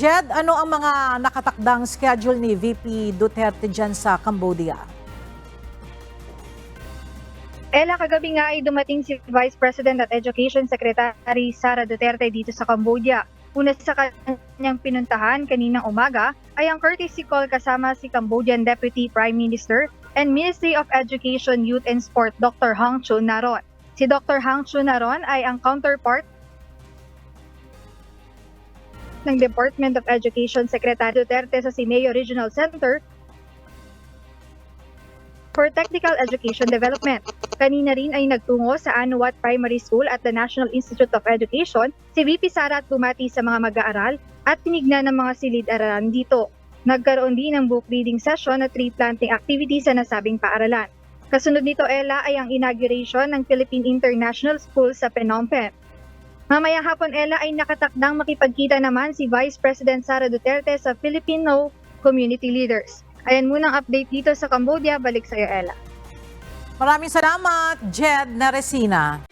Jed, ano ang mga nakatakdang schedule ni VP Duterte dyan sa Cambodia? Ella, kagabi nga ay dumating si Vice President at Education Secretary Sara Duterte dito sa Cambodia. Una sa kanyang pinuntahan kaninang umaga ay ang courtesy call kasama si Cambodian Deputy Prime Minister and Ministry of Education, Youth and Sport Dr. Hang Chunaron. Si Dr. Hang Chunaron ay ang counterpart ng Department of Education Secretary Duterte sa Sineo Regional Center for Technical Education Development. Kanina rin ay nagtungo sa Anuwat Primary School at the National Institute of Education si VP Sara at bumati sa mga mag-aaral at tinignan ng mga silid-aralan dito. Nagkaroon din ng book reading session at tree planting activity sa nasabing paaralan. Kasunod nito, Ella, ay ang inauguration ng Philippine International School sa Phnom Penh. Mamaya hapon, Ella, ay nakatakdang makipagkita naman si Vice President Sara Duterte sa Filipino community leaders. Ayan munang update dito sa Cambodia. Balik sa iyo, Ella. Maraming salamat, Jed Naresina.